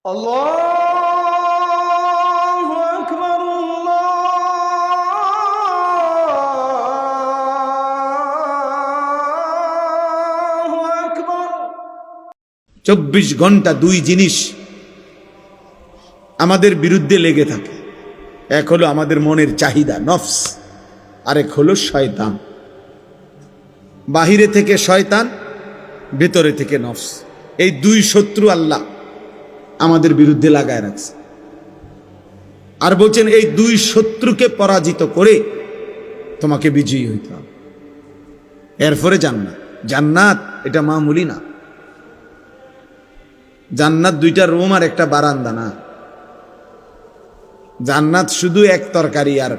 আল্লাহু আকবার, আল্লাহু আকবার। 24 ঘন্টা দুই জিনিস আমাদের বিরুদ্ধে লেগে থাকে। এক হলো আমাদের মনের চাহিদা নফস, আরেক হলো শয়তান। বাহিরে থেকে শয়তান, ভেতরে থেকে নফস। এই দুই শত্রু আল্লাহ আমাদের বিরুদ্ধে লাগায় রাখছে। আর বলছেন এই দুই শত্রুকে পরাজিত করে তোমাকে বিজয়ী হইতে হবে, এরপরে জান্নাত। জান্নাত এটা মামুলি না। জান্নাত দুইটা রুম আর একটা বারান্দা না। জান্নাত শুধু এক তরকারি আর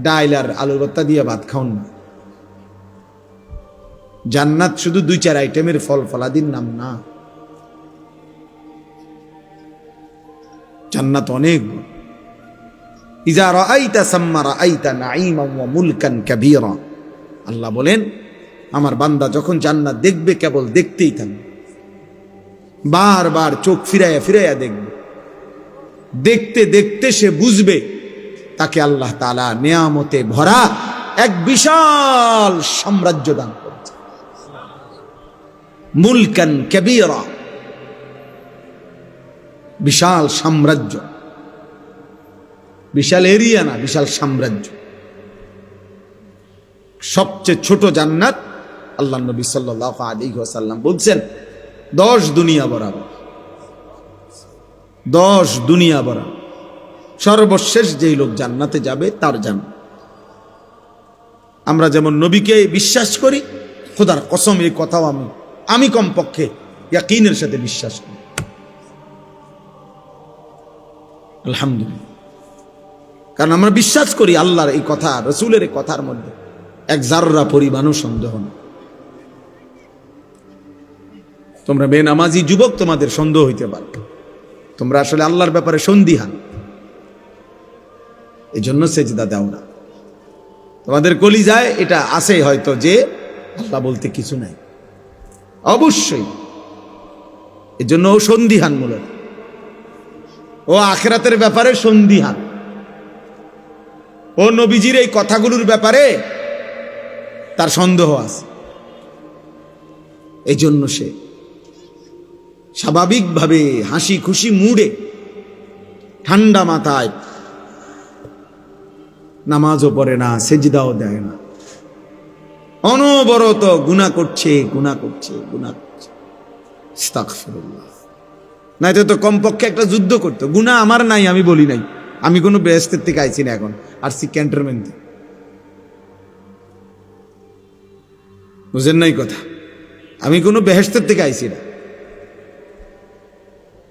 ডাইল আর আলুর ভর্তা দিয়ে ভাত খাওন না। জান্নাত শুধু 2-4 আইটেমের ফল ফলাদির নাম না। জান্নাত অনেক। ইজা রাআইতা সাম্মা রাআইতা নাঈমান ওয়া মুলকান কাবীরা। আল্লাহ বলেন আমার বান্দা যখন জান্নাত দেখবে কেবল দেখতেই থাকবে, বারবার চোখ ফিরাইয়া ফিরাইয়া দেখবে। দেখতে দেখতে সে বুঝবে তাকে আল্লাহ তাআলা নিয়ামতে ভরা এক বিশাল সাম্রাজ্য দান করেছে। মুলকান কাবীরা, বিশাল সাম্রাজ্য। বিশাল এরিয়া না, বিশাল সাম্রাজ্য। সবচেয়ে ছোট জান্নাত আল্লাহ নবী সাল্লাল্লাহু আলাইহি ওয়াসাল্লাম বলছেন 10 দুনিয়া বরাবর। 10 দুনিয়া বরাবর। সর্বশেষ যেই লোক জান্নাতে যাবে তার জান্নাত। আমরা যেমন নবীকে বিশ্বাস করি, খোদার কসম এই কথাও আমি কমপক্ষে ইয়াকিনের সাথে বিশ্বাস করি। আলহামদুলিল্লাহ। কারণ আমরা বিশ্বাস করি আল্লাহর এই কথা, রসুলের এই কথার মধ্যে এক জাররা পরিমাণও সন্দেহ নেই। তোমরা বেনামাজি যুবক, তোমাদের সন্দেহ হইতে পারে, তোমরা আসলে আল্লাহর ব্যাপারে সন্দিহান, এই জন্য সেজদা দাও না। তোমাদের কলিজায় এটা আছে হয়তো যে আল্লাহ বলতে কিছু নাই, অবশ্যই। এই জন্য ও সন্দিহান, মূলত ও আখিরাতের ব্যাপারে সন্দিহান, ও নবীজির এই কথাগুলোর ব্যাপারে তার সন্দেহ আছে। এই জন্য সে স্বাভাবিকভাবে হাসি খুশি মুডে ঠান্ডা মাথায় নামাজও পড়ে না, সেজদাও দেয় না, অনবরত গুনাহ করছে। আস্তাগফিরুল্লাহ। না এটা তো কমপক্ষে একটা যুদ্ধ করতো। গুনাহ আমার নাই, আমি বলি নাই, আমি কোনো বেহেশতের থেকে আইছি না, এখন আসছি ক্যান্টনমেন্ট থেকে। বুঝেন নাই কথা? আমি কোনো বেহেশতের থেকে আইছি না।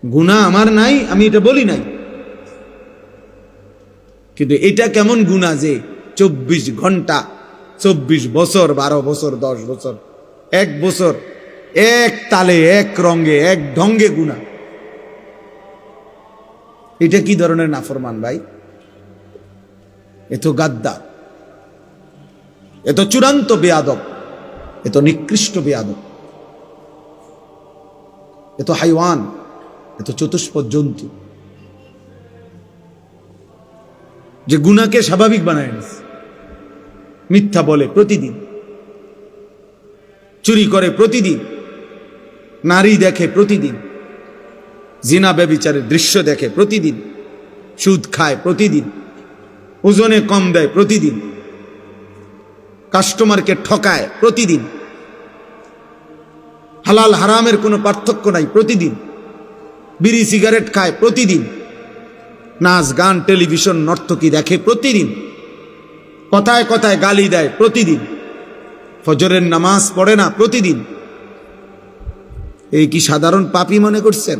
গুনাহ আমার নাই, আমি এটা বলি নাই। কিন্তু এটা কেমন গুনাহ যে 24 ঘন্টা, 24 বছর, 12 বছর, 10 বছর, 1 বছর এক তালে, এক রঙে, এক ঢঙ্গে গুনাহ। এটা কি ধরনের নাফরমান ভাই? এত গাদ্দার, এত চূড়ান্ত বেয়াদব, এত নিকৃষ্ট বেয়াদব, এত হাইওয়ান, এত চতুষ্পদ জন্তু, যে গুনাহকে স্বাভাবিক বানায় নিছে। মিথ্যা বলে প্রতিদিন, চুরি করে প্রতিদিন, নারী দেখে প্রতিদিন, জিনা ব্যভিচারের দৃশ্য দেখে প্রতিদিন, সুদ খায় প্রতিদিন, ওজনে কম দেয় প্রতিদিন, কাস্টমারকে ঠকায় প্রতিদিন, হালাল হারামের কোনো পার্থক্য নাই প্রতিদিন, বিড়ি সিগারেট খায় প্রতিদিন, নাচ গান টেলিভিশন নর্তকী দেখে প্রতিদিন, কথায় কথায় গালি দেয় প্রতিদিন, ফজরের নামাজ পড়ে না প্রতিদিন। এই কি সাধারণ পাপী মনে করছেন?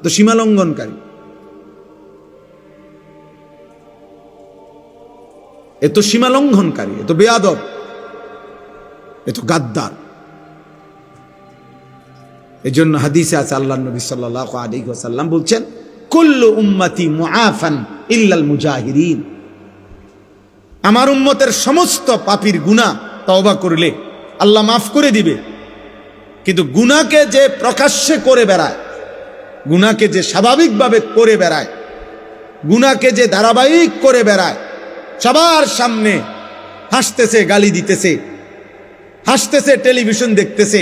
তো সীমালঙ্ঘনকারী, এত সীমালঙ্ঘনকারী, এত বেয়াদব, এত গাদ্দার। এজন্য হাদিসে আছে আল্লাহ নবী সাল্লাল্লাহু আলাইহি ওয়াসাল্লাম বলছেন কুল্লু উম্মতি মুআফান ইল্লাল মুজাহিরিন। আমার উম্মতের সমস্ত পাপীর গুনাহ তওবা করলে আল্লাহ মাফ করে দিবে, কিন্তু গুনাহকে যে প্রকাশ্যে করে বেড়ায়, গুনাহকে যে স্বাভাবিকভাবে করে বেড়ায়, গুনাহকে যে ধারাবাহিক করে বেড়ায়, সবার সামনে হাসতেছে, গালি দিতেছে, হাসতেছে, টেলিভিশন দেখতেছে,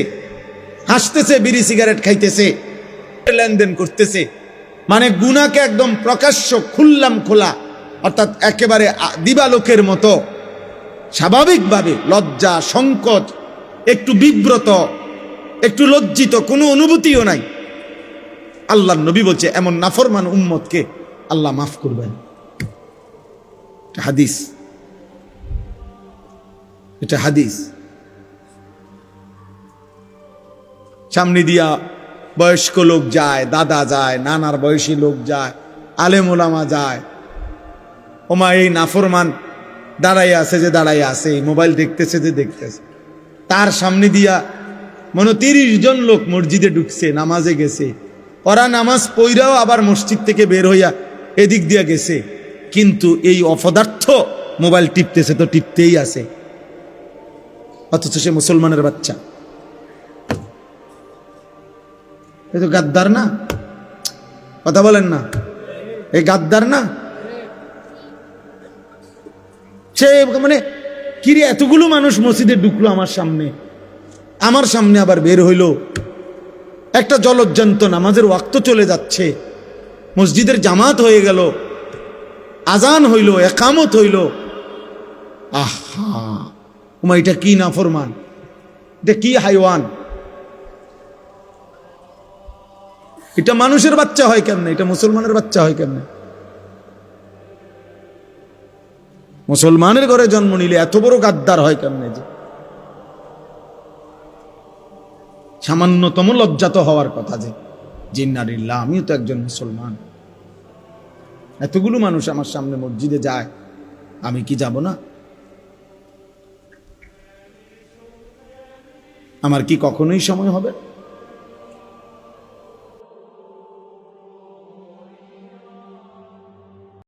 হাসতেছে, বিড়ি সিগারেট খাইতেছে, লেনদেন করতেছে, মানে গুনাহকে একদম প্রকাশ্য খুললাম খোলা, অর্থাৎ একেবারে দিবালোকের মতো স্বাভাবিকভাবে লজ্জা, সংকোচ, একটু বিব্রত, একটু লজ্জিত, কোনো অনুভূতিও নাই। আল্লাহর নবী বলছে এমন নাফরমান উম্মতকে আল্লাহ মাফ করবেন। হাদিস, এটা হাদিস। সামনে দিয়া বয়স্ক লোক যায়, দাদা যায়, নানার বয়সী লোক যায়, আলেম ওলামা যায়, ওমা এই নাফরমান দাঁড়াইয়া আছে যে দাঁড়াইয়া আছে, মোবাইল দেখতেছে যে দেখতেছে, তার সামনে দিয়া মনে 30 জন লোক মসজিদে ঢুকছে, নামাজে গেছে, ওরা নামাজ পইরাও আবার মসজিদ থেকে বের হইয়া এদিক দিয়া গেছে, কিন্তু এই অপদার্থ মোবাইল টিপতেছে তো টিপতেই আছে, অথচ সে মুসলমানের বাচ্চা। এ তো গাদ্দার না? কথা বলেন না, এই গাদ্দার না? সে মানে কিরে এতগুলো মানুষ মসজিদে ঢুকলো আমার সামনে আবার বের হইল, একটা জলজ্জান্ত নামাজের ওয়াক্ত চলে যাচ্ছে, মসজিদের জামাত হয়ে গেল, আজান হইল, একামত হইল, আহা ওমা এটা কি নাফরমান, এটা কি হাইওয়ান, এটা মানুষের বাচ্চা হয় কেমনে, এটা মুসলমানের বাচ্চা হয় কেমনে? মুসলমানের ঘরে জন্ম নিলে এত বড় গাদ্দার হয় কেমনে? যে সামান্যতম লজ্জাত হওয়ার কথা যে জিন্নারিল্লাহ, আমিও তো একজন মুসলমান, এতগুলো মানুষ আমার সামনে মসজিদে যায়, আমি কি যাব না? আমার কি কখনোই সময় হবে?